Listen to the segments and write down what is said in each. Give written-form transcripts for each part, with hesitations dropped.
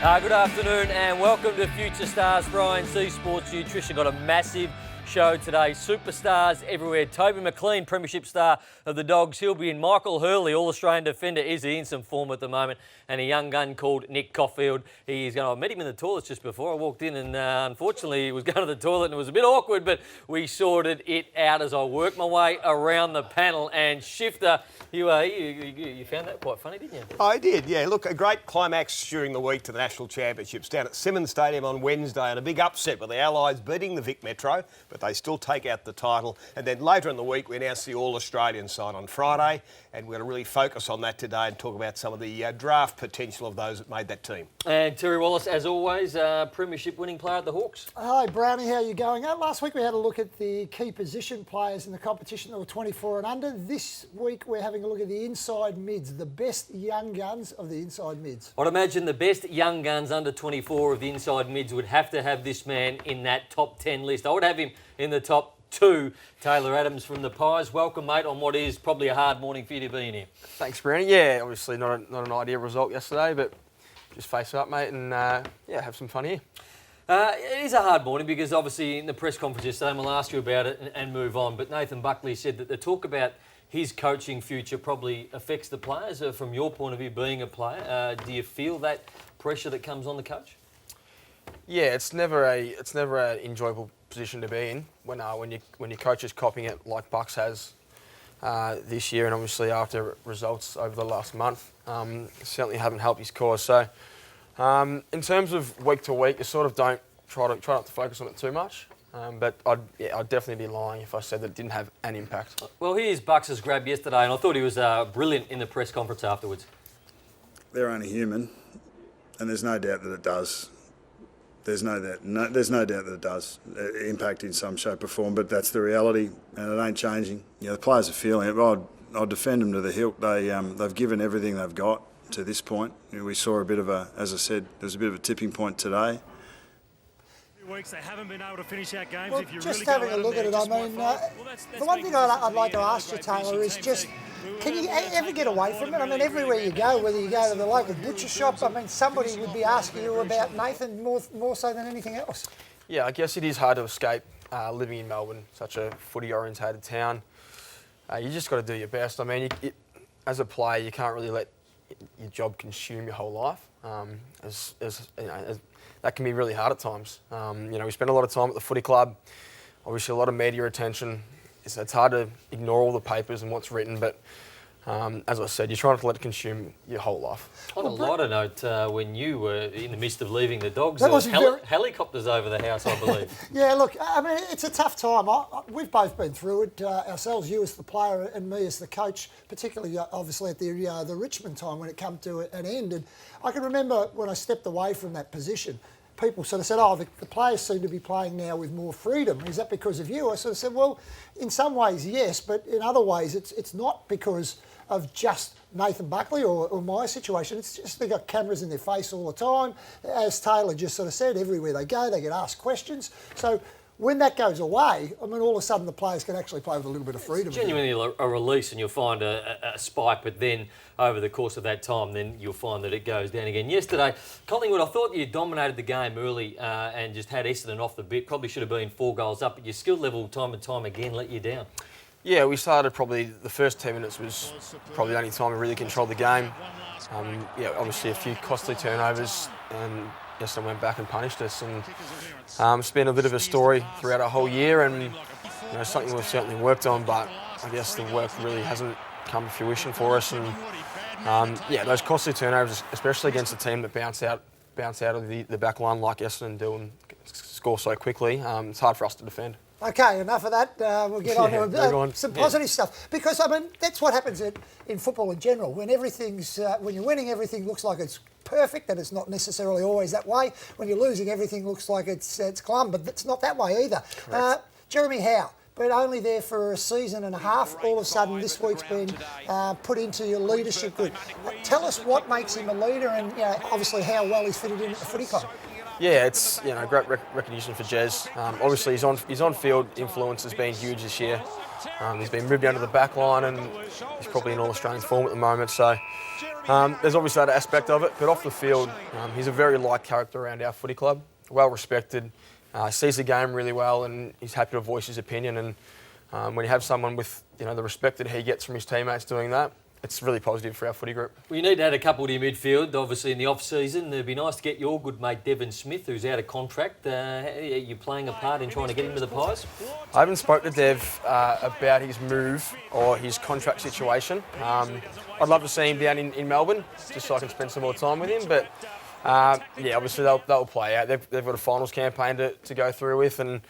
Good afternoon and welcome to Future Stars. Brian C Sports Nutrition got a massive show today. Superstars everywhere. Toby McLean, Premiership star of the Dogs. He'll be in. Michael Hurley, All-Australian defender. Is he in some form at the moment? And a young gun called Nick Caulfield. I met him in the toilets just before I walked in, and unfortunately he was going to the toilet and it was a bit awkward, but we sorted it out as I worked my way around the panel. And Shifter, you found that quite funny, didn't you? I did, yeah. Look, a great climax during the week to the National Championships down at Simmons Stadium on Wednesday, and a big upset with the Allies beating the Vic Metro, but they still take out the title. And then later in the week, we announced the All-Australian side on Friday, and we're going to really focus on that today and talk about some of the draft potential of those that made that team. And Terry Wallace, as always, Premiership winning player at the Hawks. Hi, Brownie, how are you going? Last week we had a look at the key position players in the competition that were 24 and under. This week we're having a look at the inside mids, the best young guns of the inside mids. I'd imagine the best young guns under 24 of the inside mids would have to have this man in that top 10 list. I would have him in the top 2. Taylor Adams from the Pies. Welcome, mate, on what is probably a hard morning for you to be in here. Thanks, Brownie. Yeah, obviously not an ideal result yesterday, but just face up, mate, and have some fun here. It is a hard morning because obviously in the press conference yesterday, and we'll ask you about it and move on, but Nathan Buckley said that the talk about his coaching future probably affects the players. From your point of view, being a player, do you feel that pressure that comes on the coach? Yeah, it's never an enjoyable position to be in when your coach is copying it like Bucks has this year, and obviously after results over the last month, certainly haven't helped his cause. So in terms of week to week, you sort of don't try not to focus on it too much. But I'd definitely be lying if I said that it didn't have an impact. Well, here's Bucks' grab yesterday, and I thought he was brilliant in the press conference afterwards. They're only human, and there's no doubt that it does. There's no doubt that it does impact in some shape or form, but that's the reality, and it ain't changing. You know, the players are feeling it. I'll defend them to the hilt. They've given everything they've got to this point. You know, we saw as I said, there was a bit of a tipping point today. Weeks they haven't been able to finish out games. Well, if you just really having a look at it, I mean, the one thing I'd like to ask you, Taylor, is just, can you ever get away from it? I mean, everywhere you go, whether you go to the local butcher shop, I mean, somebody would be asking you about Nathan more so than anything else. Yeah, I guess it is hard to escape living in Melbourne, such a footy-orientated town. You just got to do your best. I mean, as a player, you can't really let your job consume your whole life. That can be really hard at times. We spend a lot of time at the footy club, obviously a lot of media attention. It's hard to ignore all the papers and what's written, but as I said, you're trying to let it consume your whole life. On a lighter note, when you were in the midst of leaving the Dogs, there was helicopters over the house, I believe. Yeah, look, I mean, it's a tough time. We've both been through it ourselves, you as the player and me as the coach, particularly obviously at the Richmond time when it came to an end. And I can remember when I stepped away from that position, people sort of said, the players seem to be playing now with more freedom. Is that because of you? I sort of said, well, in some ways, yes, but in other ways, it's not because of just Nathan Buckley or my situation. It's just they've got cameras in their face all the time. As Taylor just sort of said, everywhere they go, they get asked questions. So when that goes away, I mean, all of a sudden the players can actually play with a little bit of freedom. It's genuinely a release, and you'll find a spike, but then over the course of that time, then you'll find that it goes down again. Yesterday, Collingwood, I thought you dominated the game early and just had Essendon off the bit. Probably should have been 4 goals up, but your skill level time and time again let you down. Yeah, we started probably the first 10 minutes was probably the only time we really controlled the game. Obviously a few costly turnovers, and Essendon went back and punished us. And it's been a bit of a story throughout our whole year, and something we've certainly worked on, but I guess the work really hasn't come to fruition for us. And those costly turnovers, especially against a team that bounce out of the back line like Essendon do and score so quickly, it's hard for us to defend. Okay, enough of that. We'll get on to some positive stuff. Because, I mean, that's what happens in football in general. When when you're winning, everything looks like it's perfect, and it's not necessarily always that way. When you're losing, everything looks like it's glum, but it's not that way either. Jeremy Howe, but only there for a season and a half. All of a sudden, this week's been put into your leadership group. Tell us what makes him a leader, and obviously how well he's fitted in at the footy club. Yeah, it's great recognition for Jez. Obviously, his on-field influence has been huge this year. He's been moved down to the back line, and he's probably in all-Australian form at the moment. So There's obviously that aspect of it, but off the field, he's a very liked character around our footy club, well respected, sees the game really well, and he's happy to voice his opinion. And when you have someone with the respect that he gets from his teammates doing that, it's really positive for our footy group. Well, you need to add a couple to your midfield, obviously, in the off-season. It'd be nice to get your good mate Devon Smith, who's out of contract. Are you playing a part in trying to get him to the Pies? I haven't spoke to Dev about his move or his contract situation. I'd love to see him down in Melbourne, just so I can spend some more time with him. But yeah, obviously they'll play out. They've got a finals campaign to go through with, and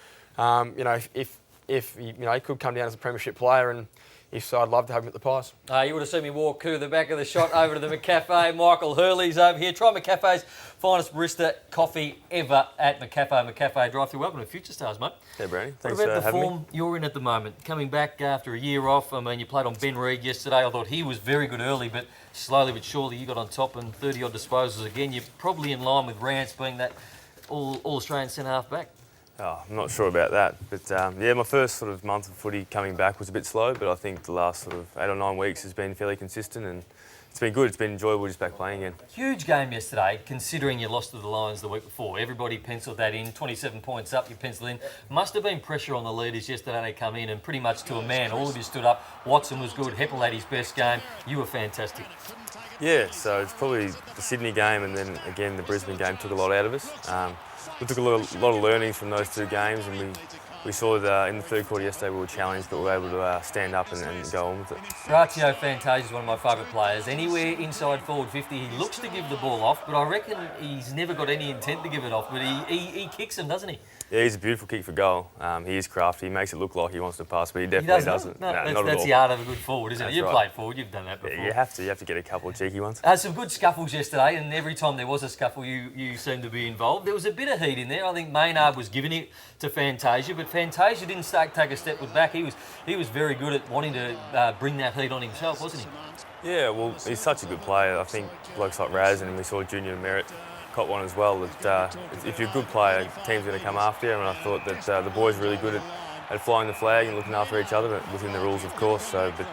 if he could come down as a premiership player, and if so, I'd love to have him at the Pies. You would have seen me walk to the back of the shot over to the McCafe. Michael Hurley's over here. Try McCafe's finest barista coffee ever at McCafe drive-through. Welcome to Future Stars, mate. Hey, Brady. Thanks what about for the having me. form you're in at the moment? Coming back after a year off. I mean, you played on Ben Reid yesterday. I thought he was very good early, but slowly but surely you got on top and 30-odd disposals again. You're probably in line with Rance being that all-Australian centre-half back. Oh, I'm not sure about that, but yeah, my first sort of month of footy coming back was a bit slow, but I think the last sort of 8 or 9 weeks has been fairly consistent, and it's been good. It's been enjoyable just back playing again. Huge game yesterday, considering you lost to the Lions the week before. Everybody penciled that in. 27 points up, you penciled in. Must have been pressure on the leaders yesterday. They come in and pretty much to a man. All of you stood up. Watson was good. Heppel had his best game. You were fantastic. Yeah, so it's probably the Sydney game, and then again the Brisbane game took a lot out of us. We took a lot of learnings from those 2 games, and we saw that in the third quarter yesterday we were challenged, but we were able to stand up and go on with it. Ratio Fantasia is one of my favourite players. Anywhere inside forward 50, he looks to give the ball off, but I reckon he's never got any intent to give it off, but he kicks them, doesn't he? Yeah, he's a beautiful kick for goal. He is crafty. He makes it look like he wants to pass, but he definitely doesn't. No, not at that's all. the art of a good forward, isn't it? You've right. played forward, you've done that before. Yeah, you have to get a couple of cheeky ones. Some good scuffles yesterday, and every time there was a scuffle, you seemed to be involved. There was a bit of heat in there. I think Maynard was giving it to Fantasia, but Fantasia didn't take a step back. He was very good at wanting to bring that heat on himself, wasn't he? Yeah, well, he's such a good player. I think blokes like Raz, and we saw Junior Merritt caught one as well. That if you're a good player, team's going to come after you. And I thought that the boys are really good at flying the flag and looking after each other, but within the rules, of course. So, but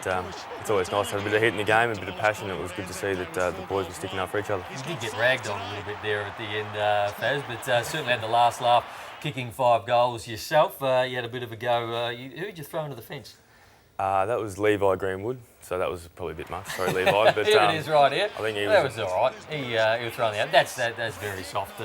it's always nice to have a bit of heat in the game, a bit of passion. It was good to see that the boys were sticking up for each other. You did get ragged on a little bit there at the end, Faz, but certainly had the last laugh, kicking 5 goals yourself. You had a bit of a go. Who did you throw into the fence? That was Levi Greenwood, so that was probably a bit much. Sorry, Levi. But Here it is right here. I think that was all right. He was throwing out. That's very soft.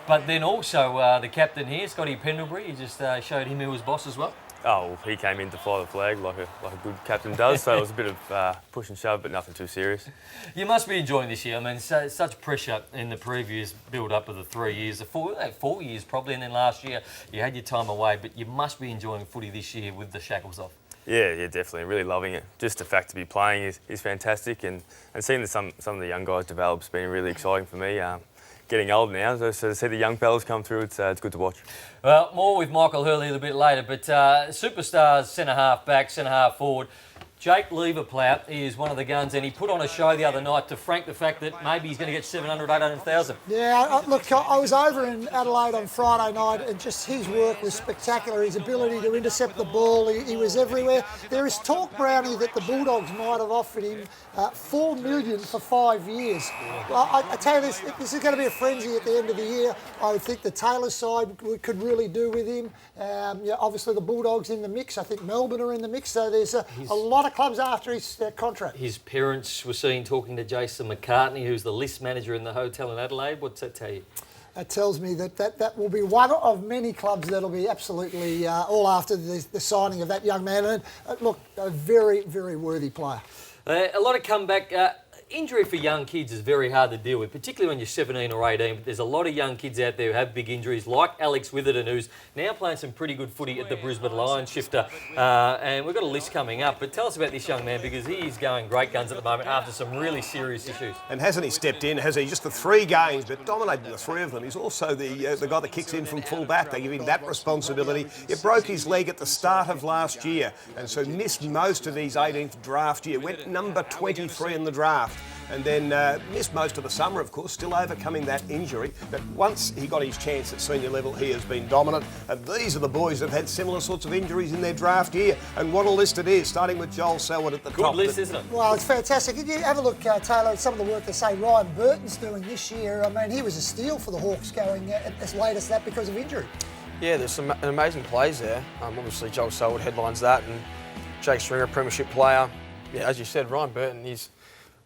But then also the captain here, Scotty Pendlebury, you just showed him who was boss as well. Oh, well, he came in to fly the flag like a good captain does, so it was a bit of push and shove, but nothing too serious. You must be enjoying this year. I mean, such pressure in the previous build-up of the 3 years, the 4 years probably, and then last year you had your time away, but you must be enjoying footy this year with the shackles off. Yeah, definitely. Really loving it. Just the fact to be playing is fantastic, and seeing some of the young guys develop has been really exciting for me. Getting old now, so to see the young fellas come through, it's good to watch. Well, more with Michael Hurley a little bit later, but superstars, centre-half back, centre-half forward. Jake Leverplout is one of the guns, and he put on a show the other night to frank the fact that maybe he's going to get 700, 800,000. Yeah, look, I was over in Adelaide on Friday night, and just his work was spectacular. His ability to intercept the ball, he was everywhere. There is talk, Brownie, that the Bulldogs might have offered him $4 million for 5 years. Well, I tell you this is going to be a frenzy at the end of the year. I would think the Taylor side could really do with him. Obviously the Bulldogs in the mix. I think Melbourne are in the mix, so there's a lot of clubs after his contract. His parents were seen talking to Jason McCartney, who's the list manager in the hotel in Adelaide. What's that tell you? That tells me that will be one of many clubs that'll be absolutely all after the signing of that young man. And look, a very, very worthy player. A lot of comeback. Injury for young kids is very hard to deal with, particularly when you're 17 or 18. But there's a lot of young kids out there who have big injuries, like Alex Witherden, who's now playing some pretty good footy at the Brisbane Lions shifter. And we've got a list coming up. But tell us about this young man, because he is going great guns at the moment after some really serious issues. And hasn't he stepped in? Has he? Just the 3 games, but dominating the 3 of them. He's also the guy that kicks in from full back. They give him that responsibility. It broke his leg at the start of last year, and so missed most of his 18th draft year. Went number 23 in the draft. and then missed most of the summer, of course, still overcoming that injury. But once he got his chance at senior level, he has been dominant. And these are the boys that have had similar sorts of injuries in their draft year. And what a list it is, starting with Joel Selwood at the top. Good list, isn't it? Well, it's fantastic. If you have a look, Taylor, at some of the work they say Ryan Burton's doing this year, I mean, he was a steal for the Hawks going as late as that because of injury. Yeah, there's some amazing plays there. Obviously, Joel Selwood headlines that, and Jake Stringer, premiership player. Yeah, as you said, Ryan Burton,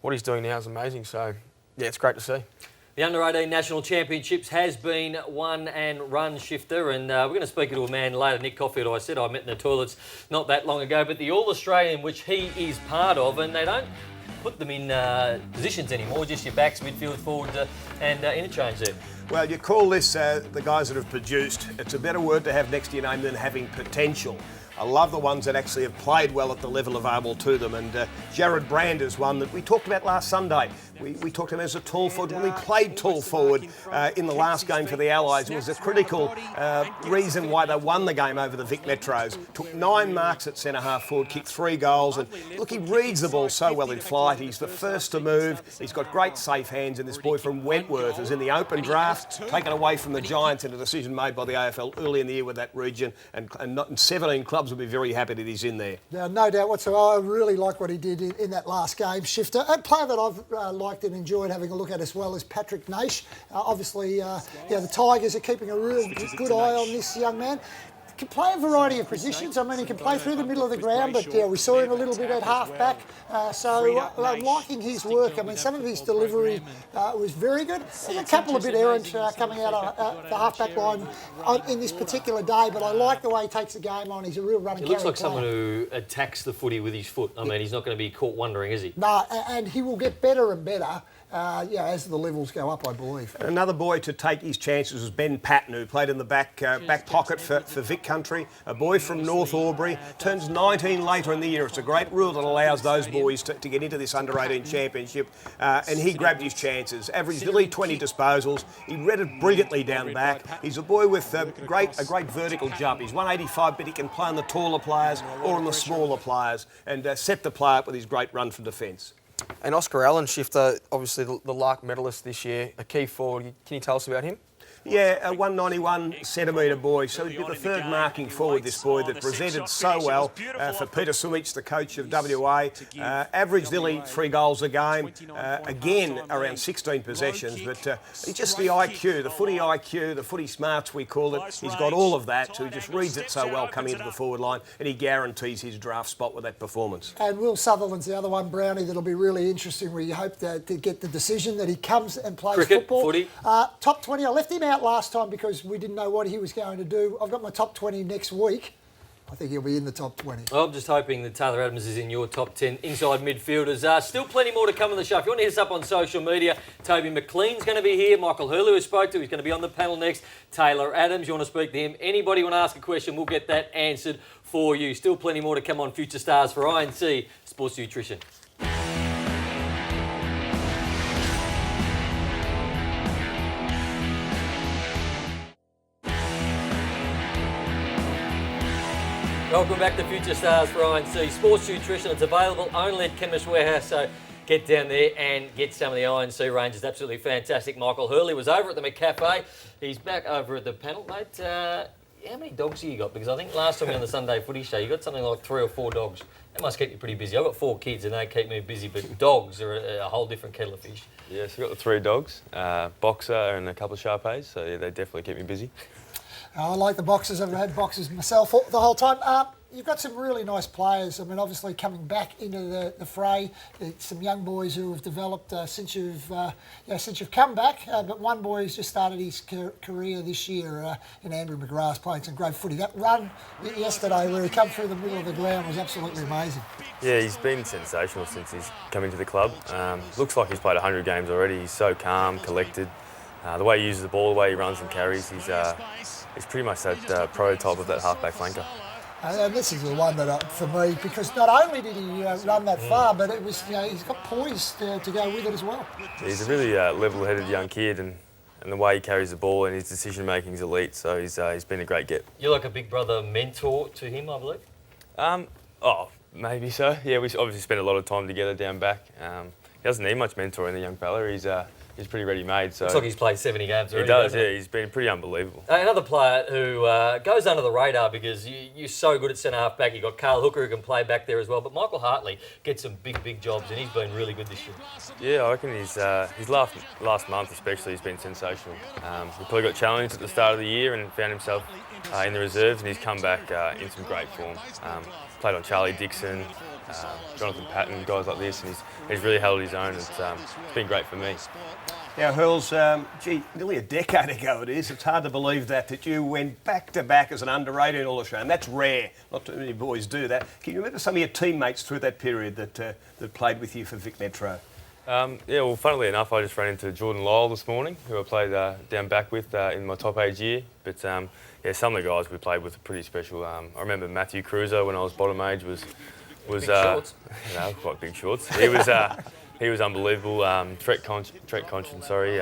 what he's doing now is amazing. So, yeah, it's great to see. The Under-18 National Championships has been one and run shifter, and we're going to speak to a man later, Nick Caulfield, I said I met in the toilets not that long ago, but the All-Australian, which he is part of, and they don't put them in positions anymore, just your backs, midfield, forward and interchange there. Well, you call this the guys that have produced. It's a better word to have next to your name than having potential. I love the ones that actually have played well at the level available to them. And Jared Brand is one that we talked about last Sunday. We talked to him as a tall forward. When he played tall forward in the last game for the Allies, it was a critical reason why they won the game over the Vic Metros. Took 9 marks at centre-half forward, kicked 3 goals. And look, he reads the ball so well in flight. He's the first to move. He's got great safe hands. And this boy from Wentworth is in the open draft, taken away from the Giants in a decision made by the AFL early in the year with that region. And 17 clubs will be very happy that he's in there. Yeah, no doubt whatsoever. I really like what he did in that last game, shifter. A player that I've liked and enjoyed having a look at as well is Patrick Naish. Obviously, the Tigers are keeping a real good eye on this young man. Can play a variety of positions. I mean, he can play through the middle of the ground, but we saw him a little bit at half-back. So I'm liking his work. I mean, some of his delivery was very good. There's a couple of bit errant coming out of the half-back line in this particular day, but I like the way he takes the game on. He's a real run and carry He looks like player. someone who attacks the footy with his foot. I mean, he's not going to be caught wondering, is he? No, and he will get better and better. As the levels go up, I believe. Another boy to take his chances was Ben Patton, who played in the back pocket for Vic Country. A boy from North Albury, turns 19 later in the year. It's a great rule that allows those boys to get into this under-18 championship. And he grabbed his chances, averaged nearly 20 disposals. He read it brilliantly down back. He's a boy with a great vertical jump. He's 185, but he can play on the taller players or on the smaller players and set the play up with his great run from defence. And Oscar Allen, shifter, obviously the Lark medalist this year, a key forward. Can you tell us about him? Yeah, a 191 centimetre boy. So he'd be the third marking forward, this boy, that presented so well for Peter Sumic, the coach of WA. Averaged nearly 3 goals a game. Again, around 16 possessions. But it's just the IQ, the footy smarts we call it. He's got all of that. So he just reads it so well coming into the forward line. And he guarantees his draft spot with that performance. And Will Sutherland's the other one, Brownie, that'll be really interesting, where you hope to get the decision that he comes and plays Cricket, football. footy. Top 20, I left him out last time because we didn't know what he was going to do. I've got my top 20 next week. I think he'll be in the top 20. Well, I'm just hoping that Taylor Adams is in your top 10 inside midfielders. Still plenty more to come on the show. If you want to hit us up on social media, Toby McLean's going to be here. Michael Hurley, who spoke to, he's going to be on the panel next. Taylor Adams, you want to speak to him. Anybody want to ask a question, we'll get that answered for you. Still plenty more to come on Future Stars for INC Sports Nutrition. Welcome back to Future Stars for INC Sports Nutrition. It's available only at Chemist Warehouse, so get down there and get some of the INC range. It's absolutely fantastic. Michael Hurley was over at the McCafe. He's back over at the panel, mate. How many dogs have you got? Because I think last time on the Sunday Footy Show, you got something like 3 or 4 dogs. That must keep you pretty busy. I've got 4 kids and they keep me busy, but dogs are a whole different kettle of fish. Yes, we've got the 3 dogs, Boxer and a couple of Shar-Peis, so yeah, they definitely keep me busy. I like the boxers. I've had boxers myself the whole time. You've got some really nice players. I mean, obviously coming back into the fray. Some young boys who have developed since you've come back. But one boy has just started his career this year in Andrew McGrath, playing some great footy. That run yesterday where he come through the middle of the ground was absolutely amazing. Yeah, he's been sensational since he's come into the club. Looks like he's played 100 games already. He's so calm, collected. The way he uses the ball, the way he runs and carries, he's pretty much that prototype of that halfback flanker. And this is the one that, for me, because not only did he run that far, but it was he's got poise to go with it as well. He's a really level-headed young kid, and the way he carries the ball and his decision-making is elite, so he's been a great get. You're like a big brother mentor to him, I believe? Maybe so. Yeah, we obviously spent a lot of time together down back. doesn't need much mentoring, the young fella. He's pretty ready-made. So Looks like he's played 70 games already. He does, doesn't yeah. He's been pretty unbelievable. Another player who goes under the radar because you're so good at centre-half back. You've got Carl Hooker who can play back there as well. But Michael Hartley gets some big jobs and he's been really good this year. Yeah, I reckon his last month especially has been sensational. He probably got challenged at the start of the year and found himself in the reserves, and he's come back in some great form. Played on Charlie Dixon, Jonathan Patton, guys like this, and he's really held his own. It's been great for me. Now, Hurls, nearly a decade ago it is. It's hard to believe that you went back-to-back as an under-18 All-Australian. That's rare. Not too many boys do that. Can you remember some of your teammates through that period that played with you for Vic Metro? Yeah, well, funnily enough, I just ran into Jordan Lyle this morning, who I played down back with in my top age year. But yeah, some of the guys we played with are pretty special. I remember Matthew Cruiser when I was bottom age was big shorts. Quite big shorts. He was unbelievable. Trent Conchin, sorry.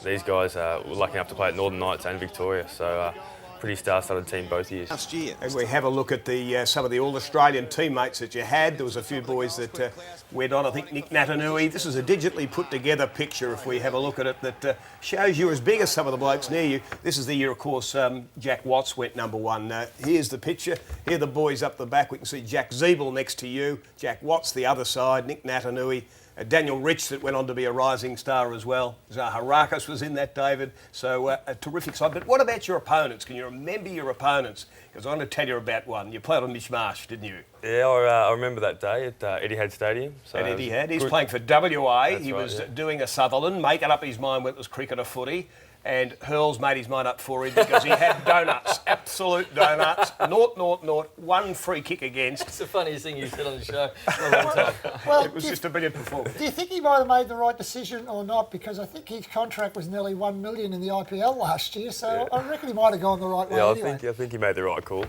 These guys were lucky enough to play at Northern Knights and Victoria, so pretty star-studded team both years. Last year. And we have a look at some of the All-Australian teammates that you had. There was a few boys that went on. I think Nick Natanui. This is a digitally put-together picture, if we have a look at it, that shows you as big as some of the blokes near you. This is the year, of course, Jack Watts went #1. Here's the picture. Here are the boys up the back. We can see Jack Zeeble next to you, Jack Watts the other side, Nick Natanui. Daniel Rich that went on to be a rising star as well. Harakis was in that, David. So a terrific side. But what about your opponents? Can you remember your opponents? Because I'm going to tell you about one. You played on Mishmash, didn't you? Yeah, I remember that day at Etihad Stadium. So at Etihad. He's playing for WA. That's he was right, doing a Sutherland, making up his mind whether it was cricket or footy. And Hurls made his mind up for him because he had donuts, absolute donuts. 0-0-0, one free kick against. It's the funniest thing you've said on the show for a long time. Well, It was just a brilliant performance. do you think he might have made the right decision or not? Because I think his contract was nearly $1 million in the IPL last year, so I reckon he might have gone the right way anyway. I think he made the right call.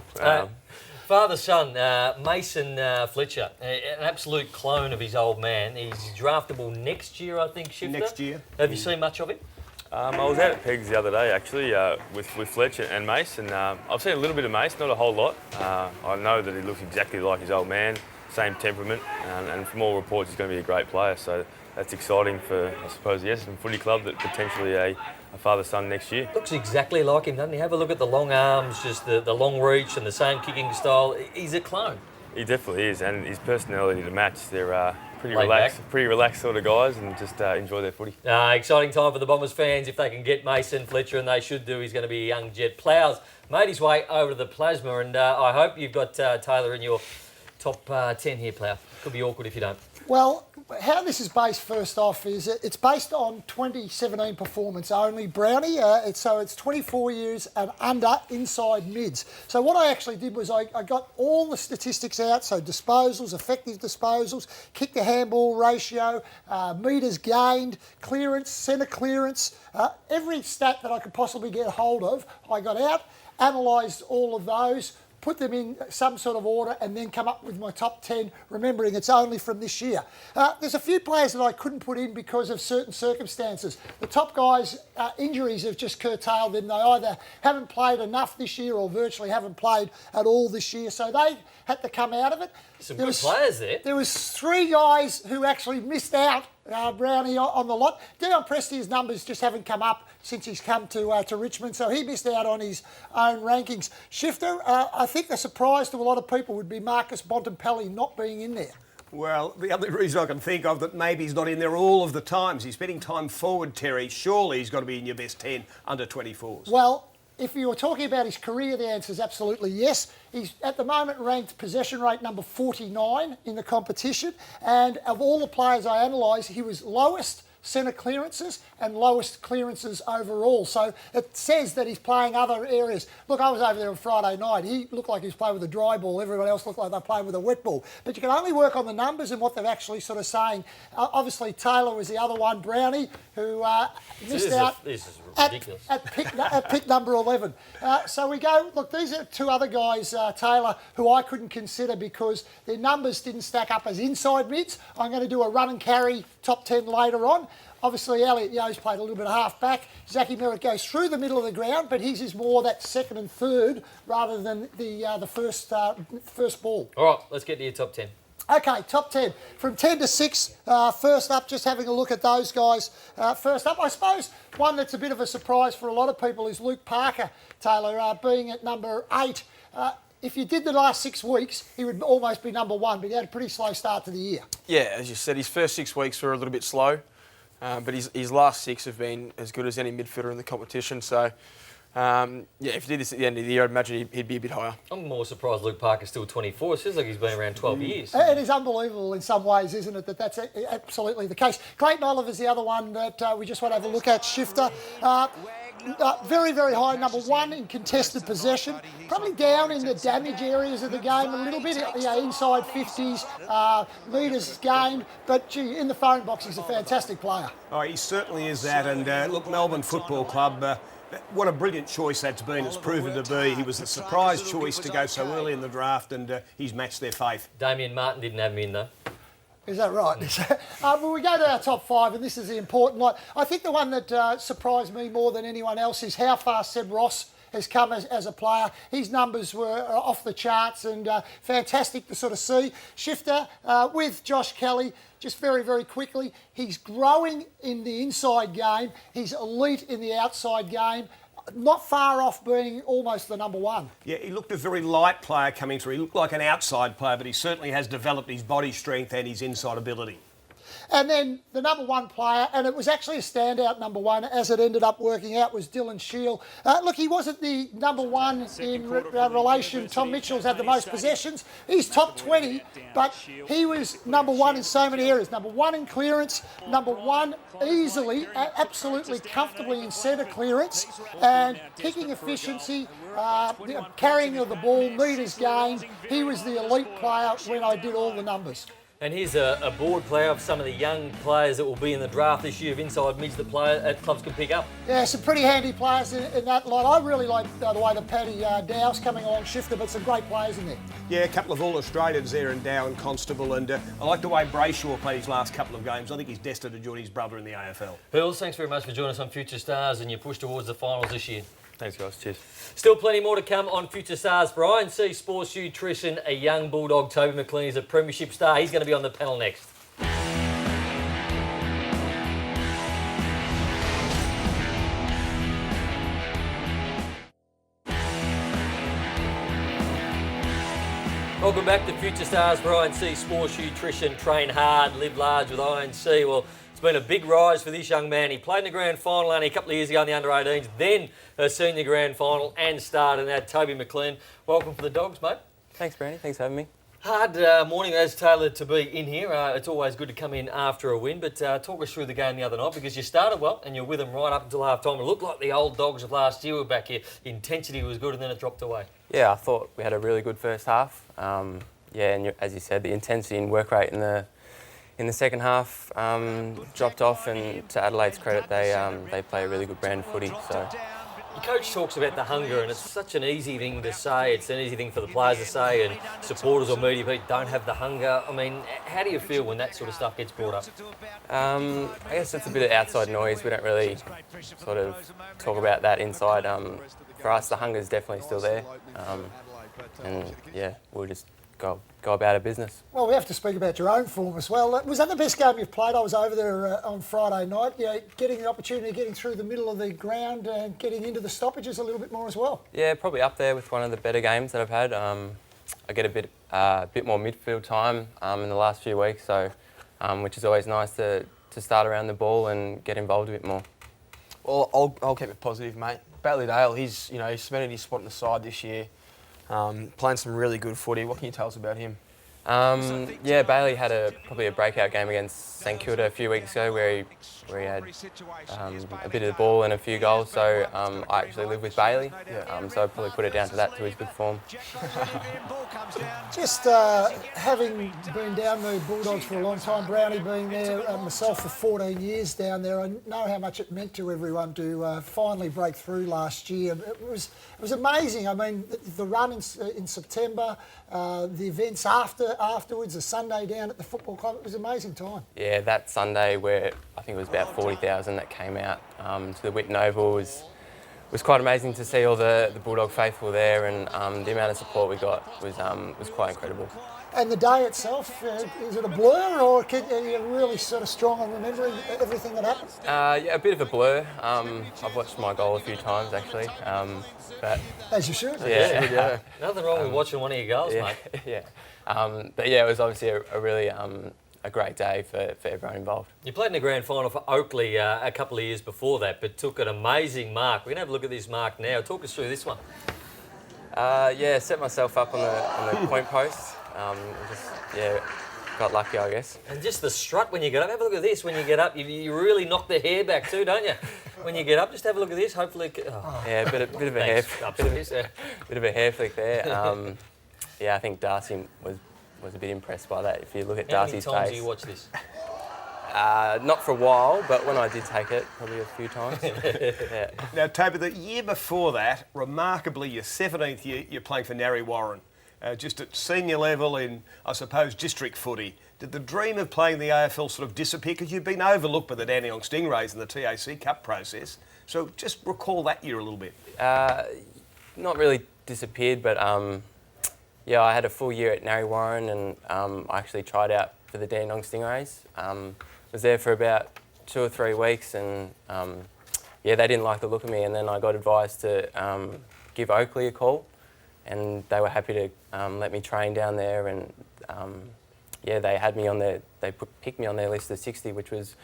Father-son, Mason Fletcher, an absolute clone of his old man. He's draftable next year, I think, Shifter. Next year. Have you seen much of him? I was out at Pegs the other day, actually, with Fletcher and Mace, and I've seen a little bit of Mace, not a whole lot. I know that he looks exactly like his old man, same temperament, and from all reports he's going to be a great player, so that's exciting for, I suppose, the Essendon Footy Club, that potentially a father-son next year. Looks exactly like him, doesn't he? Have a look at the long arms, just the long reach and the same kicking style. He's a clone. He definitely is, and his personality to match, they're pretty Laid relaxed sort of guys, and just enjoy their footy. Exciting time for the Bombers fans if they can get Mason Fletcher, and they should do. He's going to be a young jet. Ploughs made his way over to the plasma, and I hope you've got Taylor in your top 10 here, Plough. Could be awkward if you don't. Well, how this is based first off is it's based on 2017 performance only, Brownie. So it's 24 years and under inside mids. So what I actually did was I got all the statistics out, so disposals, effective disposals, kick to handball ratio, metres gained, clearance, centre clearance, every stat that I could possibly get hold of, I got out, analysed all of those, put them in some sort of order and then come up with my top 10, remembering it's only from this year. There's a few players that I couldn't put in because of certain circumstances. The top guys, injuries have just curtailed them. They either haven't played enough this year or virtually haven't played at all this year, so they had to come out of it. Some good players there. There was 3 guys who actually missed out, Brownie, on the lot. Dion Presti's numbers just haven't come up since he's come to Richmond, so he missed out on his own rankings. Shifter, I think the surprise to a lot of people would be Marcus Bontempelli not being in there. Well, the other reason I can think of that maybe he's not in there all of the times. He's spending time forward, Terry. Surely he's got to be in your best 10 under 24s. Well, if you were talking about his career, the answer is absolutely yes. He's at the moment ranked possession rate number 49 in the competition. And of all the players I analysed, he was lowest centre clearances and lowest clearances overall. So it says that he's playing other areas. Look, I was over there on Friday night. He looked like he was playing with a dry ball. Everyone else looked like they're playing with a wet ball. But you can only work on the numbers and what they're actually sort of saying. Obviously, Taylor was the other one, Brownie, who missed out. This is ridiculous. At pick number 11. So we go, look, these are 2 other guys, Taylor, who I couldn't consider because their numbers didn't stack up as inside mids. I'm going to do a run and carry top 10 later on. Obviously, Elliot Yeo's played a little bit of half-back. Zachy Merritt goes through the middle of the ground, but his is more that second and third rather than the first ball. All right, let's get to your top 10. Okay, top 10. From 10 to 6, first up, just having a look at those guys. First up, I suppose one that's a bit of a surprise for a lot of people is Luke Parker, Taylor, being at number 8. If you did the last 6 weeks, he would almost be number 1, but he had a pretty slow start to the year. Yeah, as you said, his first 6 weeks were a little bit slow, but his last 6 have been as good as any midfielder in the competition. So, yeah, if he did this at the end of the year, I'd imagine he'd be a bit higher. I'm more surprised Luke Parker's still 24. It seems like he's been around 12 years. It is unbelievable in some ways, isn't it, that's absolutely the case. Clayton Oliver's the other one that we just want to have a look at. Shifter. Very, very high, number 1 in contested possession. Probably down in the damage areas of the game a little bit, inside 50s, metres gained. But, gee, in the phone box, he's a fantastic player. Oh, he certainly is that. And look, Melbourne Football Club, what a brilliant choice that's been. It's proven to be. He was a surprise choice to go so early in the draft, and he's matched their faith. Damien Martin didn't have him in, though. Is that right? Well, we go to our top 5, and this is the important one. I think the one that surprised me more than anyone else is how far Seb Ross has come as a player. His numbers were off the charts and fantastic to sort of see. Shifter with Josh Kelly, just very, very quickly. He's growing in the inside game. He's elite in the outside game. Not far off being almost the number 1. Yeah, he looked a very light player coming through. He looked like an outside player, but he certainly has developed his body strength and his inside ability. And then the number 1 player, and it was actually a standout number 1 as it ended up working out, was Dylan Shield. Look, he wasn't the number 1 in relation. Tom Mitchell's had the most possessions. He's top 20, but he was number 1 in so many areas. Number 1 in clearance, number 1 easily, absolutely comfortably in centre clearance, and kicking efficiency, carrying of the ball, metres gained. He was the elite player when I did all the numbers. And here's a board player of some of the young players that will be in the draft this year of inside mids that clubs can pick up. Yeah, some pretty handy players in that lot. I really like the way that Paddy Dow's coming along, Shifter, but some great players in there. Yeah, a couple of All-Australians there in Dow and Constable, and I like the way Brayshaw played his last couple of games. I think he's destined to join his brother in the AFL. Hills, thanks very much for joining us on Future Stars and your push towards the finals this year. Thanks, guys. Cheers. Still plenty more to come on Future Stars. Brian C. Sports Nutrition, a young Bulldog. Toby McLean is a premiership star. He's going to be on the panel next. Welcome back to Future Stars. Brian C. Sports Nutrition. Train hard, live large with INC. Well, it's been a big rise for this young man. He played in the grand final only a couple of years ago in the under-18s, then a senior grand final and started. And Toby McLean, welcome for the Dogs, mate. Thanks, Brandy. Thanks for having me. Hard morning as Taylor to be in here. It's always good to come in after a win, but talk us through the game the other night, because you started well and you're with them right up until half-time. It looked like the old Dogs of last year were back here. Intensity was good and then it dropped away. Yeah, I thought we had a really good first half. Yeah, and as you said, the intensity and work rate in the second half dropped off, and to Adelaide's credit, they play a really good brand of footy. So. Your coach talks about the hunger, and it's such an easy thing to say. It's an easy thing for the players to say, and supporters or media people don't have the hunger. I mean, how do you feel when that sort of stuff gets brought up? I guess it's a bit of outside noise. We don't really sort of talk about that inside. For us, the hunger's definitely still there, and yeah, we'll just go about our business. Well, we have to speak about your own form as well. Was that the best game you've played? I was over there on Friday night, getting the opportunity of getting through the middle of the ground and getting into the stoppages a little bit more as well. Yeah, probably up there with one of the better games that I've had. I get a bit more midfield time in the last few weeks, so which is always nice to start around the ball and get involved a bit more. Well, I'll keep it positive, mate. Bailey Dale, he's cemented his spot in the side this year. Playing some really good footy. What can you tell us about him? Yeah, Bailey had probably a breakout game against St Kilda a few weeks ago where he had a bit of the ball and a few goals. So I actually live with Bailey, so I'd probably put it down to that, to his good form. Just having been down the Bulldogs for a long time, Brownie being there, myself for 14 years down there, I know how much it meant to everyone to finally break through last year. It was amazing. I mean, the run in September, the events afterwards, the Sunday down at the football club, it was an amazing time. Yeah, that Sunday where I think it was about 40,000 that came out to the Whitten Oval was quite amazing to see all the Bulldog faithful there, and the amount of support we got was quite incredible. And the day itself, is it a blur, or are you really sort of strong on remembering everything that happened? Yeah, a bit of a blur. I've watched my goal a few times actually, but As you should. yeah. Nothing wrong with watching one of your goals, mate. Yeah. But yeah, it was obviously a really a great day for everyone involved. You played in the grand final for Oakley a couple of years before that, but took an amazing mark. We're going to have a look at this mark now. Talk us through this one. Yeah, set myself up on the point post. Got lucky, I guess. And just the strut when you get up. Have a look at this. When you get up, you really knock the hair back too, don't you? When you get up, just have a look at this. Hopefully, yeah, a bit of a hair flick there. Yeah, I think Darcy was a bit impressed by that. If you look at Darcy's How many times face. do you watch this? Not for a while, but when I did take it, probably a few times. Yeah. Now, Toby, the year before that, remarkably, your 17th year, you're playing for Narre Warren. Just at senior level in, I suppose, district footy. Did the dream of playing the AFL sort of disappear? Because you've been overlooked by the Dandenong Stingrays in the TAC Cup process. So just recall that year a little bit. Not really disappeared, but yeah, I had a full year at Narre Warren, and I actually tried out for the Dandenong Stingrays. Was there for about 2 or 3 weeks, and yeah, they didn't like the look of me, and then I got advised to give Oakley a call. And they were happy to let me train down there, and yeah, they had me on picked me on their list of 60, which was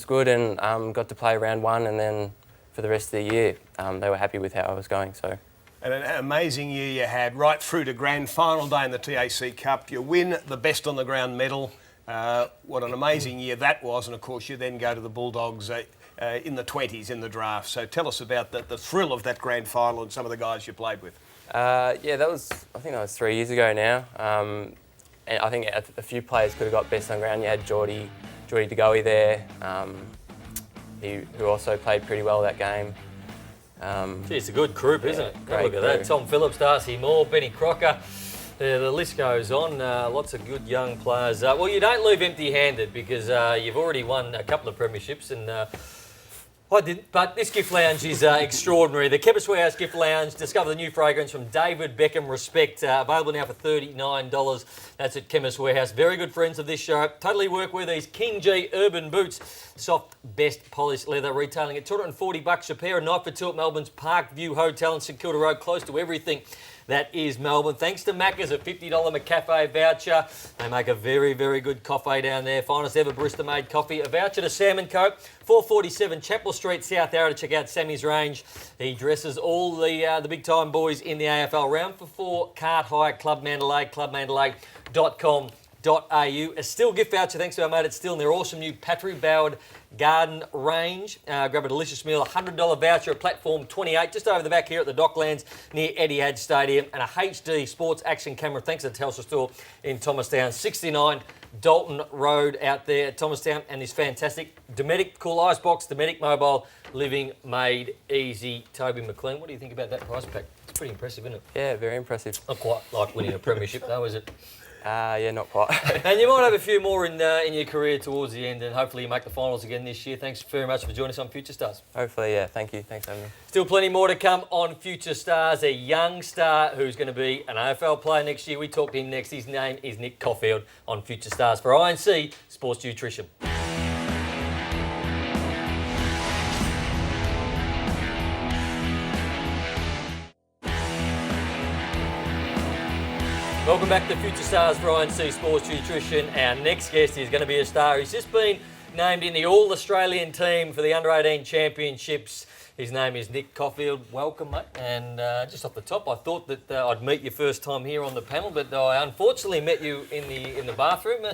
good, and got to play round 1, and then for the rest of the year, they were happy with how I was going. So. And an amazing year you had, right through to grand final day in the TAC Cup. You win the best on the ground medal. What an amazing year that was, and of course you then go to the Bulldogs in the 20s in the draft. So tell us about the thrill of that grand final and some of the guys you played with. Yeah, I think that was 3 years ago now. And I think a few players could have got best on ground. You had Geordie DeGoey there, who also played pretty well that game. Gee, it's a good group, isn't it? Great Look at that. Tom Phillips, Darcy Moore, Benny Crocker. The list goes on. Lots of good young players. Well, you don't leave empty-handed because you've already won a couple of premierships, and I didn't, but this gift lounge is extraordinary. The Chemist Warehouse Gift Lounge. Discover the new fragrance from David Beckham Respect. Available now for $39. That's at Chemist Warehouse. Very good friends of this show. Totally work with these King G Urban Boots. Soft, best polished leather, retailing at $240 a pair. A night for two at Melbourne's Park View Hotel in St Kilda Road. Close to everything that is Melbourne. Thanks to Macca's, a $50 McCafe voucher. They make a very, very good coffee down there. Finest ever barista-made coffee. A voucher to Sam & Co. 447 Chapel Street, South Yarra, to check out Sammy's range. He dresses all the big-time boys in the AFL. Round for 4, Cart Hire, Club Mandalay, clubmandalay.com.au. A Still gift voucher, thanks to our mate at Still, and their awesome new Patrick Boward Garden range. Grab a delicious meal, a $100 voucher at Platform 28, just over the back here at the Docklands near Etihad Stadium, and a HD Sports Action camera, thanks to the Telstra store in Thomastown. 69 Dalton Road out there at Thomastown, and this fantastic Dometic cool icebox, Dometic mobile living made easy. Toby McLean, what do you think about that price pack? It's pretty impressive, isn't it? Yeah, very impressive. Not quite like winning a premiership though, is it? Yeah, not quite. And you might have a few more in your career towards the end, and hopefully you make the finals again this year. Thanks very much for joining us on Future Stars. Hopefully, yeah. Thank you. Thanks for having me. Still plenty more to come on Future Stars. A young star who's going to be an AFL player next year. We talk to him next. His name is Nick Caulfield on Future Stars for INC Sports Nutrition. Welcome back to Future Stars for INC Sports Nutrition. Our next guest is going to be a star. He's just been named in the All-Australian team for the Under-18 Championships. His name is Nick Caulfield. Welcome, mate. And just off the top, I thought that I'd meet you first time here on the panel, but I unfortunately met you in the bathroom.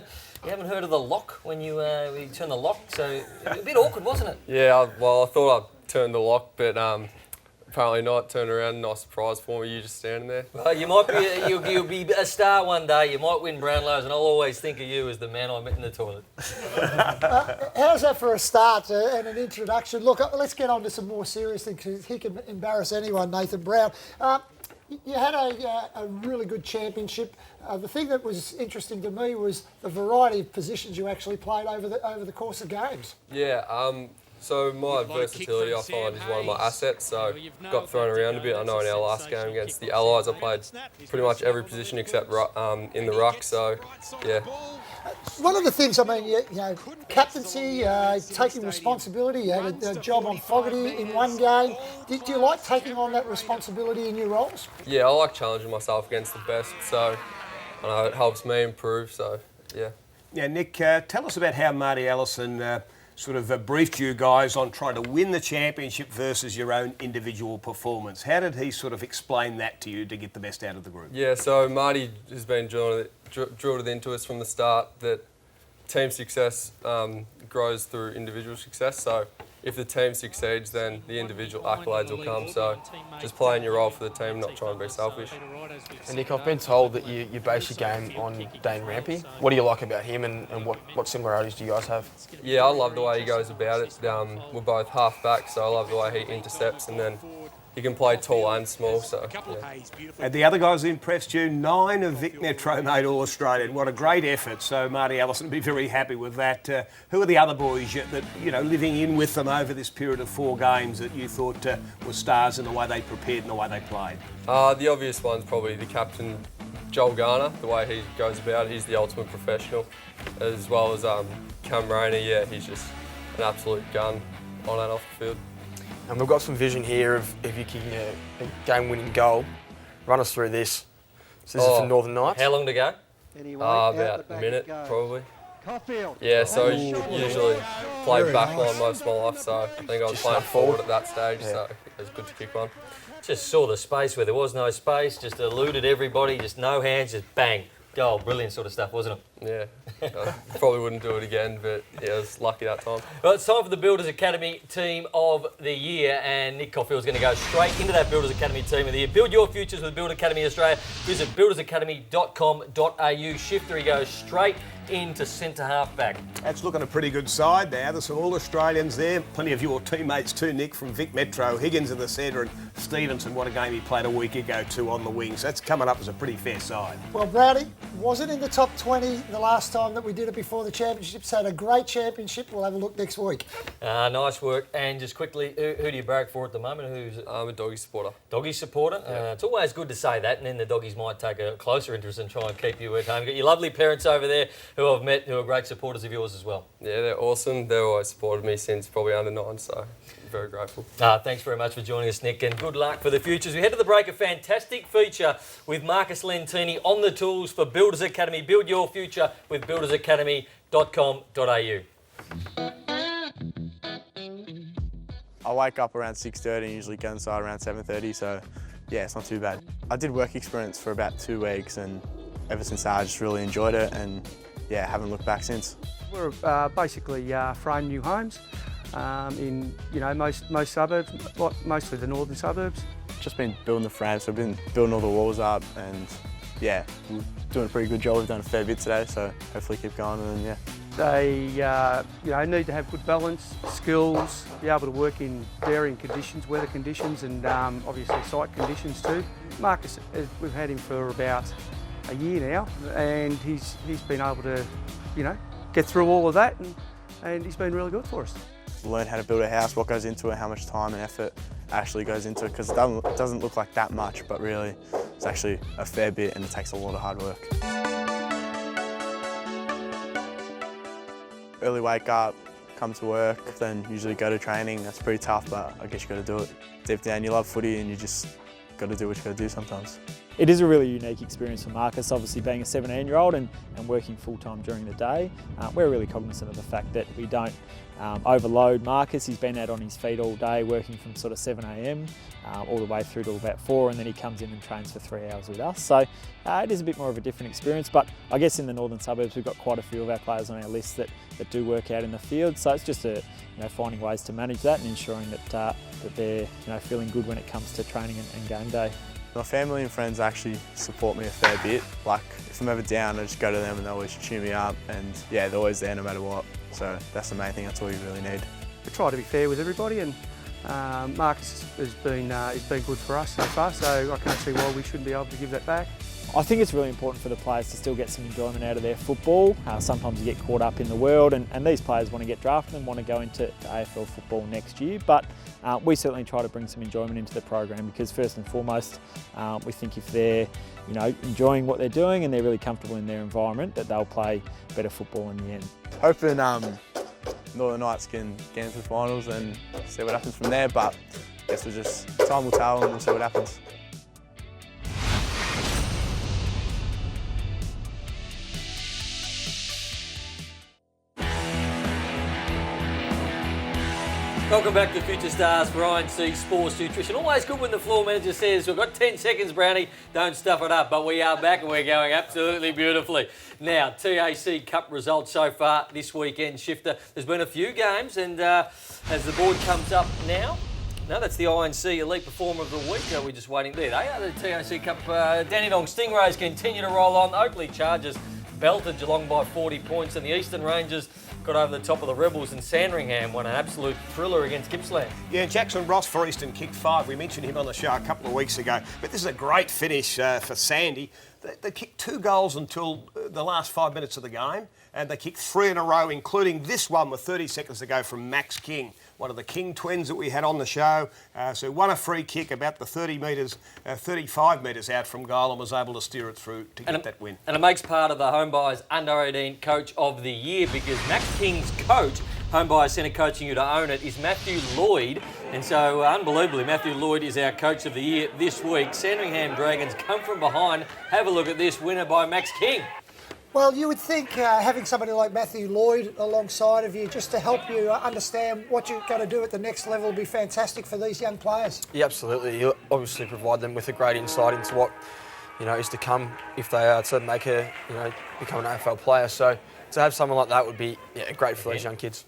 You haven't heard of the lock when you turn the lock, so a bit awkward, wasn't it? Yeah, well, I thought I'd turn the lock, but apparently not. Turned around, nice surprise for me. You just standing there. Well, you might be, you'll be a star one day. You might win Brownlows, and I'll always think of you as the man I met in the toilet. How's that for a start and an introduction? Look, let's get on to some more serious things, because he can embarrass anyone, Nathan Brown. You had a really good championship. The thing that was interesting to me was the variety of positions you actually played over the course of games. Yeah, So my versatility I find is one of my assets, so got thrown around a bit. I know in our last game against the Allies I played pretty much every position except in the ruck, so yeah. One of the things, I mean, you know, captaincy, taking responsibility, you had a job on Fogarty in one game. Do you like taking on that responsibility in your roles? Yeah, I like challenging myself against the best, so I know it helps me improve, so yeah. Now, Nick, tell us about how Marty Allison sort of briefed you guys on trying to win the championship versus your own individual performance. How did he sort of explain that to you to get the best out of the group? Yeah, so Marty has been drilled it into us from the start that team success grows through individual success. So if the team succeeds, then the individual accolades will come. So just playing your role for the team, not trying to be selfish. And Nick, I've been told that you base your game on Dane Rampy. What do you like about him, and what similarities do you guys have? Yeah, I love the way he goes about it. We're both half back, so I love the way he intercepts, and then he can play tall and small, so yeah. And the other guys impressed you. 9 of Vic Metro made All-Australian. What a great effort. So Marty Allison will be very happy with that. Who are the other boys that, you know, living in with them over this period of 4 games that you thought were stars in the way they prepared and the way they played? The obvious one's probably the captain, Joel Garner, the way he goes about it. He's the ultimate professional, as well as Cam Raynor. Yeah, he's just an absolute gun on and off the field. And we've got some vision here of you kicking a game-winning goal. Run us through this. So this is for Northern Knights. How long to go? About a minute, probably. Yeah, so usually played backline most of my life, so I think I was playing forward at that stage, so it was good to kick one. Just saw the space where there was no space, just eluded everybody, just no hands, just bang. Goal, brilliant sort of stuff, wasn't it? Yeah, I probably wouldn't do it again, but yeah, I was lucky that time. Well, it's time for the Builders Academy Team of the Year, and Nick Caulfield's going to go straight into that Builders Academy Team of the Year. Build your futures with Build Academy Australia. Visit buildersacademy.com.au. Shifter, he goes straight into centre half-back. That's looking a pretty good side now. There's some All-Australians there. Plenty of your teammates too, Nick, from Vic Metro. Higgins in the centre and Stevenson, what a game he played a week ago too on the wings. That's coming up as a pretty fair side. Well, Browdy wasn't in the top 20 the last time that we did it before the championships. Had a great championship. We'll have a look next week. Nice work. And just quickly, who do you barrack for at the moment? I'm a Doggy supporter. Doggy supporter? Yeah. It's always good to say that, and then the Doggies might take a closer interest and try and keep you at home. You've got your lovely parents over there who I've met who are great supporters of yours as well. Yeah, they're awesome. They've always supported me since probably under 9, so I'm very grateful. Thanks very much for joining us, Nick, and good luck for the futures. We head to the break, a fantastic feature with Marcus Lentini on the tools for Builders Academy. Build your future with buildersacademy.com.au. I wake up around 6:30 and usually go inside around 7:30, so yeah, it's not too bad. I did work experience for about 2 weeks, and ever since that I just really enjoyed it, and yeah, haven't looked back since. We're basically frame new homes in most suburbs, mostly the northern suburbs. Just been building the frames, so I've been building all the walls up, and yeah, we're doing a pretty good job. We've done a fair bit today, so hopefully keep going, and then yeah. They need to have good balance, skills, be able to work in varying conditions, weather conditions, and obviously site conditions too. Marcus, we've had him for about a year now, and he's been able to, get through all of that, and he's been really good for us. Learn how to build a house, what goes into it, how much time and effort actually goes into it, because it doesn't look like that much, but really it's actually a fair bit, and it takes a lot of hard work. Early wake up, come to work, then usually go to training. That's pretty tough, but I guess you got to do it. Deep down, you love footy, and you just got to do what you got to do sometimes. It is a really unique experience for Marcus, obviously being a 17-year-old and working full-time during the day. We're really cognizant of the fact that we don't overload Marcus. He's been out on his feet all day, working from sort of 7 a.m. All the way through to about 4, and then he comes in and trains for 3 hours with us. So it is a bit more of a different experience, but I guess in the northern suburbs we've got quite a few of our players on our list that do work out in the field. So it's just finding ways to manage that and ensuring that they're feeling good when it comes to training and game day. My family and friends actually support me a fair bit. Like, if I'm ever down, I just go to them and they always cheer me up, and yeah, they're always there no matter what. So that's the main thing, that's all you really need. We try to be fair with everybody, and Marcus has been good for us so far, so I can't see why we shouldn't be able to give that back. I think it's really important for the players to still get some enjoyment out of their football. Sometimes you get caught up in the world, and these players want to get drafted and want to go into AFL football next year. But we certainly try to bring some enjoyment into the program, because first and foremost, we think if they're enjoying what they're doing and they're really comfortable in their environment, that they'll play better football in the end. Hoping Northern Knights can get into the finals and see what happens from there, but I guess time will tell and we'll see what happens. Welcome back to Future Stars, Brian C. Sports Nutrition. Always good when the floor manager says, we've got 10 seconds, Brownie, don't stuff it up. But we are back and we're going absolutely beautifully. Now, TAC Cup results so far this weekend, Shifter. There's been a few games, and as the board comes up now, no, that's the INC Elite Performer of the Week. We're just waiting there. They are the TAC Cup. Dandenong Stingrays continue to roll on. Oakley Chargers belted Geelong by 40 points, and the Eastern Rangers got over the top of the Rebels, and Sandringham won an absolute thriller against Gippsland. Yeah, Jackson Ross for Eastern kicked 5. We mentioned him on the show a couple of weeks ago. But this is a great finish for Sandy. They kicked 2 goals until the last 5 minutes of the game, and they kicked 3 in a row, including this one with 30 seconds to go from Max King, one of the King twins that we had on the show. So won a free kick about the 35 metres out from goal, and was able to steer it through to get that win. And it makes part of the Homebuyers Under-18 Coach of the Year, because Max King's coach, Homebuyers Centre Coaching You to Own It, is Matthew Lloyd. And so, unbelievably, Matthew Lloyd is our Coach of the Year this week. Sandringham Dragons come from behind. Have a look at this, winner by Max King. Well, you would think having somebody like Matthew Lloyd alongside of you just to help you understand what you're going to do at the next level would be fantastic for these young players. Yeah, absolutely. You obviously provide them with a great insight into what is to come if they are to make become an AFL player. So to have someone like that would be great for those young kids.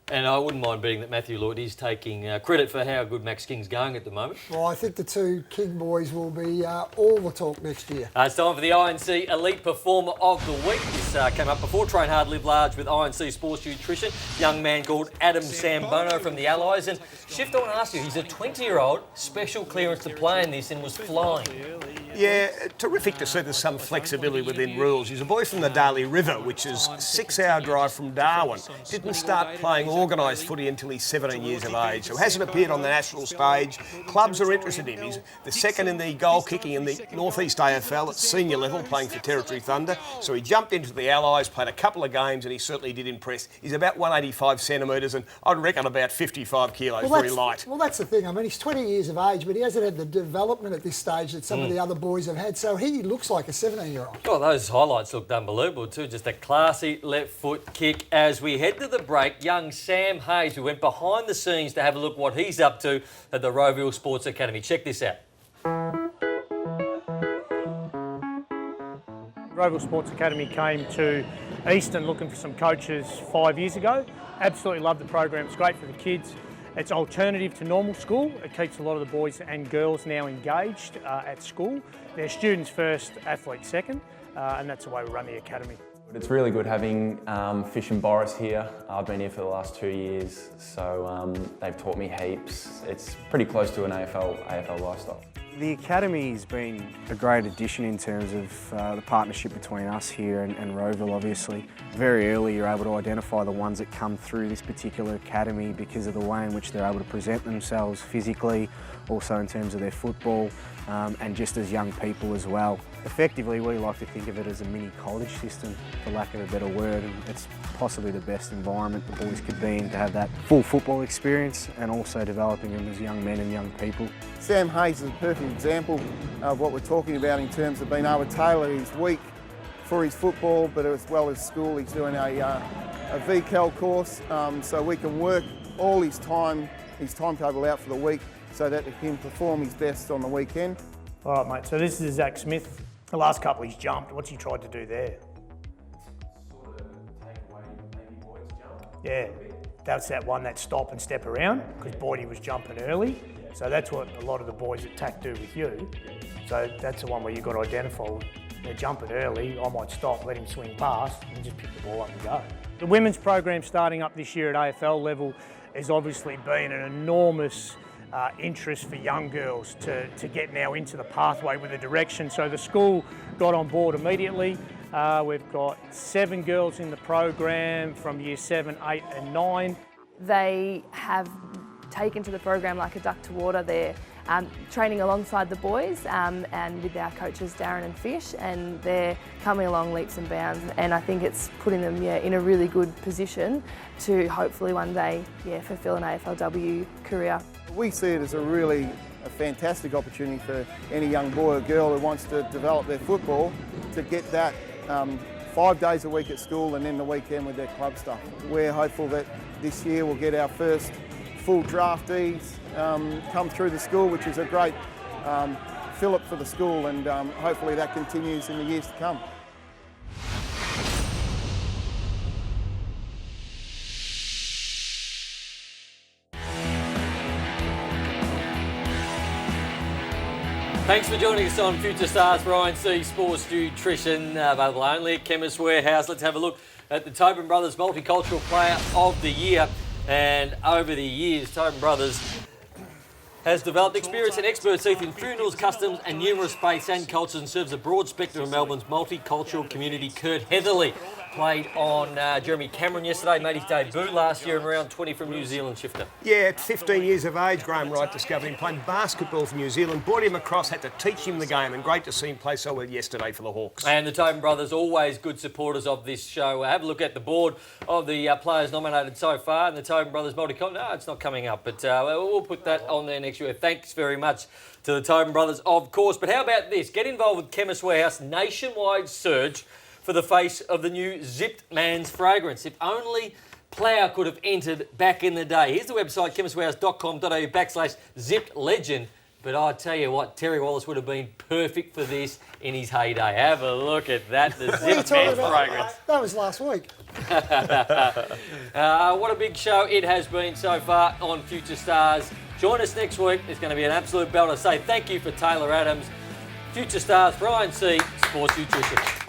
And I wouldn't mind betting that Matthew Lloyd is taking credit for how good Max King's going at the moment. Well, I think the 2 King boys will be all the talk next year. It's time for the INC Elite Performer of the Week. This came up before Train Hard, Live Large with INC Sports Nutrition. Young man called Adam Sambono from the Allies. And Shift, I want to ask you, he's a 20-year-old, special clearance to play in this and was flying. Yeah, terrific to see there's some flexibility within rules. He's a boy from the Daly River, which is a 6-hour drive from Darwin. Didn't start playing organised footy until he's 17 years of age, so hasn't appeared on the national stage. Clubs are interested in him. He's the second in the goal kicking in the North East AFL at senior level, playing for Territory Thunder. So he jumped into the Allies, played a couple of games, and he certainly did impress. He's about 185 centimetres and I'd reckon about 55 kilos, very light. Well, that's the thing. I mean, he's 20 years of age, but he hasn't had the development at this stage that some of the other boys have had, so he looks like a 17-year-old. Oh, those highlights looked unbelievable too. Just a classy left foot kick. As we head to the break, young Sam Hayes, who went behind the scenes to have a look what he's up to at the Rowville Sports Academy. Check this out. Rowville Sports Academy came to Eastern looking for some coaches 5 years ago. Absolutely love the program. It's great for the kids. It's alternative to normal school. It keeps a lot of the boys and girls now engaged at school. They're students first, athletes second, and that's the way we run the academy. It's really good having Fish and Boris here. I've been here for the last 2 years, so they've taught me heaps. It's pretty close to an AFL lifestyle. The Academy's been a great addition in terms of the partnership between us here and Rowville, obviously. Very early you're able to identify the ones that come through this particular academy because of the way in which they're able to present themselves physically, also in terms of their football, and just as young people as well. Effectively, we like to think of it as a mini college system, for lack of a better word, and it's possibly the best environment the boys could be in to have that full football experience and also developing them as young men and young people. Sam Hayes is a perfect example of what we're talking about in terms of being able to tailor his week for his football, but as well as school. He's doing a VCAL course, so we can work all his timetable out for the week so that he can perform his best on the weekend. All right, mate, so this is Zach Smith. The last couple he's jumped. What's he tried to do there? Sort of take away maybe Boyd's jump. Yeah, that's that one, that stop and step around, because Boydie was jumping early. So that's what a lot of the boys at TAC do with you. So that's the one where you've got to identify, they're jumping early, I might stop, let him swing past, and just pick the ball up and go. The women's program starting up this year at AFL level has obviously been an enormous interest for young girls to get now into the pathway with a direction. So the school got on board immediately. We've got 7 girls in the program from year 7, 8 and 9. They have taken to the program like a duck to water. They're training alongside the boys and with our coaches Darren and Fish, and they're coming along leaps and bounds, and I think it's putting them in a really good position to hopefully one day fulfil an AFLW career. We see it as a fantastic opportunity for any young boy or girl who wants to develop their football to get that 5 days a week at school and then the weekend with their club stuff. We're hopeful that this year we'll get our first full draftees come through the school, which is a great fill-up for the school, and hopefully that continues in the years to come. Thanks for joining us on Future Stars. Ryan C. Sports Nutrition, available only at Chemist Warehouse. Let's have a look at the Tobin Brothers Multicultural Player of the Year. And over the years, Tobin Brothers has developed experience and expertise in funerals, customs and numerous faiths and cultures, and serves a broad spectrum of Melbourne's multicultural community. Kurt Heatherley played on Jeremy Cameron yesterday, made his debut last year in round 20 from New Zealand shifter. Yeah, at 15 years of age, Graham Wright discovered him playing basketball for New Zealand, brought him across, had to teach him the game, and great to see him play so well yesterday for the Hawks. And the Tobin Brothers, always good supporters of this show. Have a look at the board of the players nominated so far, and the Tobin Brothers Multicultural. No, it's not coming up, but we'll put that on there next year. Thanks very much to the Tobin Brothers, of course. But how about this? Get involved with Chemist Warehouse nationwide search for the face of the new Zipped Man's fragrance. If only Plough could have entered back in the day. Here's the website, chemistwarehouse.com.au/Zipped Legend. But I tell you what, Terry Wallace would have been perfect for this in his heyday. Have a look at that, the Zipped Man's fragrance. That was last week. What a big show it has been so far on Future Stars. Join us next week. It's going to be an absolute belter. Say thank you for Taylor Adams. Future Stars, Brian C. Sports Nutrition.